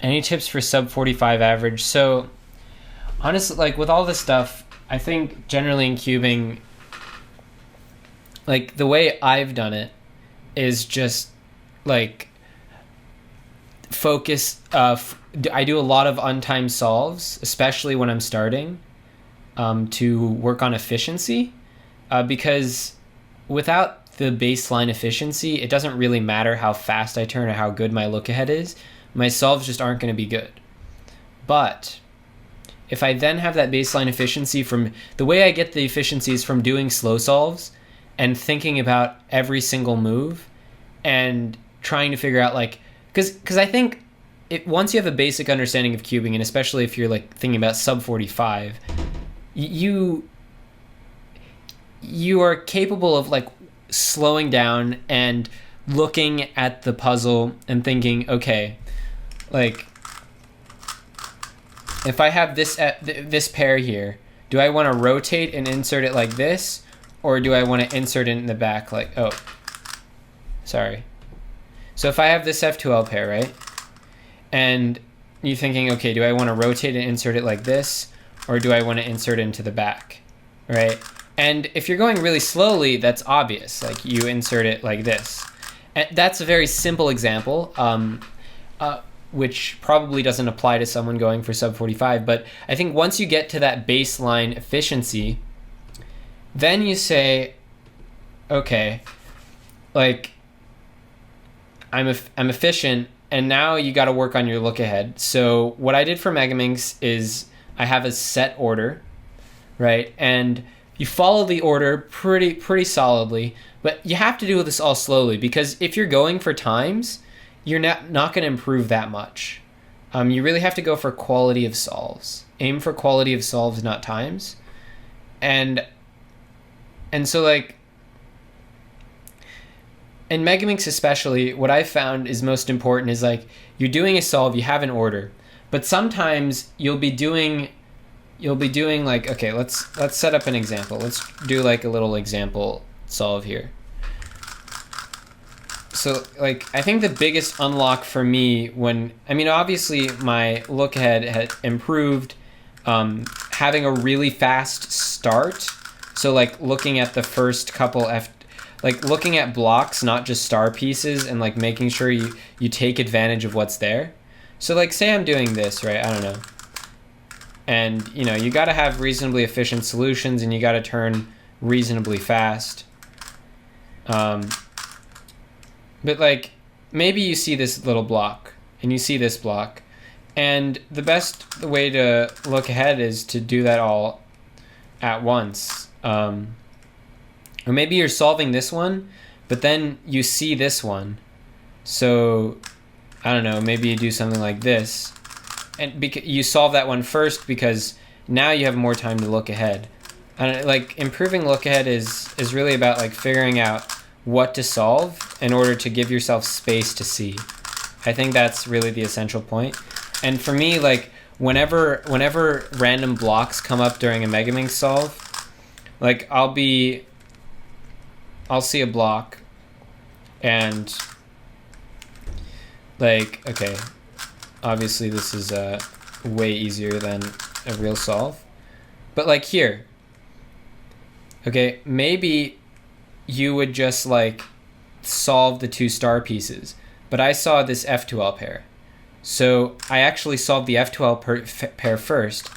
Any tips for sub 45 average? So honestly, like with all this stuff, I think generally in cubing, like the way I've done it is just like focus. I do a lot of untimed solves, especially when I'm starting, to work on efficiency, because without the baseline efficiency, it doesn't really matter how fast I turn or how good my look ahead is. My solves just aren't going to be good. But if I then have that baseline efficiency from the way I get the efficiency is from doing slow solves and thinking about every single move and trying to figure out like because I think once you have a basic understanding of cubing, and especially if you're like thinking about sub 45, you are capable of like slowing down and looking at the puzzle and thinking, okay, like if I have this pair here, do I want to rotate and insert it like this, or do I want to insert it in the back like, oh, sorry. So if I have this F2L pair, right, and you're thinking, okay, do I want to rotate and insert it like this, or do I want to insert it into the back, right? And if you're going really slowly, that's obvious. Like you insert it like this. And that's a very simple example, which probably doesn't apply to someone going for sub 45. But I think once you get to that baseline efficiency, then you say, okay, like I'm efficient, and now you got to work on your look ahead. So what I did for Megaminx is I have a set order, right? And you follow the order pretty solidly, but you have to do this all slowly, because if you're going for times, you're not going to improve that much. You really have to go for quality of solves. Aim for quality of solves, not times. And so like in Megaminx especially, what I found is most important is like you're doing a solve, you have an order, but sometimes you'll be doing like, okay, let's set up an example. Let's do like a little example solve here. So like I think the biggest unlock for me when, I mean, obviously my look ahead had improved, having a really fast start. So like looking at the first couple like looking at blocks, not just star pieces, and like making sure you take advantage of what's there. So like say I'm doing this, right? I don't know. And you know, you got to have reasonably efficient solutions, and you got to turn reasonably fast. But like maybe you see this little block and you see this block, and the best way to look ahead is to do that all at once. Or maybe you're solving this one, but then you see this one. So I don't know, maybe you do something like this, and you solve that one first because now you have more time to look ahead. And like improving look ahead is really about like figuring out what to solve in order to give yourself space to see. I think that's really the essential point. And for me, like whenever random blocks come up during a Megaminx solve, like I'll see a block and like, okay, obviously this is way easier than a real solve, but like here, okay, maybe you would just like solve the two star pieces, but I saw this F2L pair, so I actually solved the F2L pair first,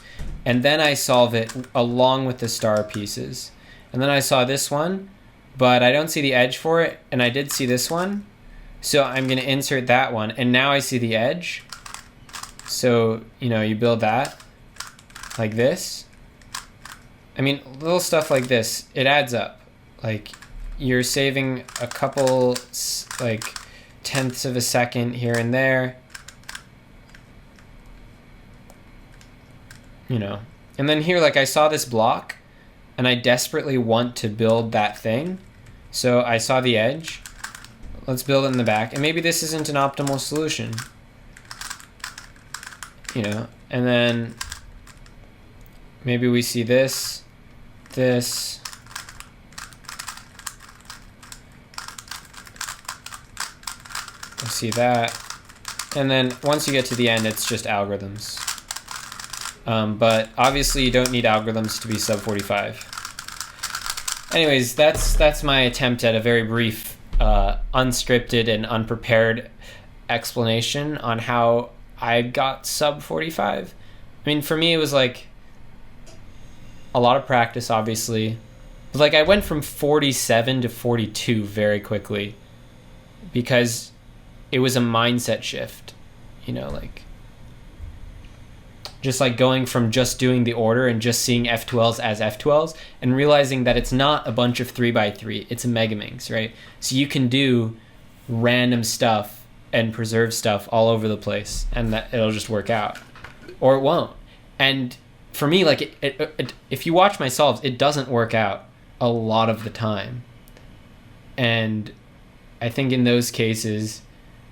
and then I solve it along with the star pieces, and then I saw this one, but I don't see the edge for it, and I did see this one, so I'm going to insert that one, and now I see the edge. So you know, you build that like this. I mean, little stuff like this, it adds up. Like you're saving a couple like tenths of a second here and there, you know. And then here, like I saw this block and I desperately want to build that thing, so I saw the edge, let's build it in the back, and maybe this isn't an optimal solution, you know. And then maybe we see this, we see that, And then once you get to the end, it's just algorithms. But obviously you don't need algorithms to be sub 45. Anyways, that's my attempt at a very brief, unscripted and unprepared explanation on how I got sub 45. I mean, for me, it was like a lot of practice, obviously. Like, I went from 47 to 42 very quickly because it was a mindset shift, you know, like just like going from just doing the order and just seeing F12s as F12s and realizing that it's not a bunch of 3x3, it's a Megaminx, right? So you can do random stuff and preserve stuff all over the place and that it'll just work out, or it won't. And for me, like, if you watch my solves, it doesn't work out a lot of the time. And I think in those cases,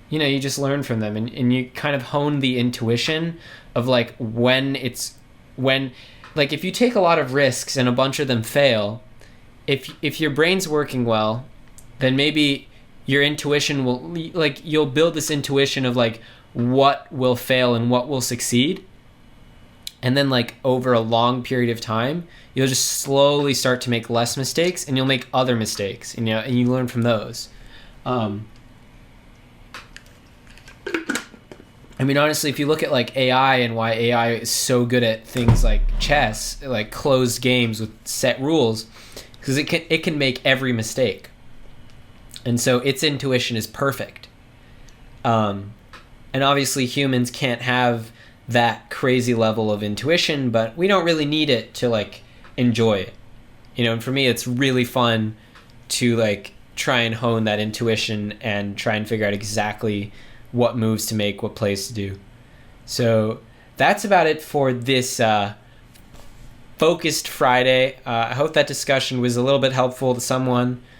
you know, you just learn from them and you kind of hone the intuition of like when, like if you take a lot of risks and a bunch of them fail, if your brain's working well, then maybe your intuition will, like, you'll build this intuition of like what will fail and what will succeed. And then like over a long period of time, you'll just slowly start to make less mistakes and you'll make other mistakes, and, you know, and you learn from those. I mean, honestly, if you look at like AI and why AI is so good at things like chess, like closed games with set rules, because it can make every mistake, and so its intuition is perfect. And obviously, humans can't have that crazy level of intuition, but we don't really need it to like enjoy it, you know. And for me, it's really fun to like try and hone that intuition and try and figure out exactly what moves to make, what plays to do. So that's about it for this focused Friday. I hope that discussion was a little bit helpful to someone.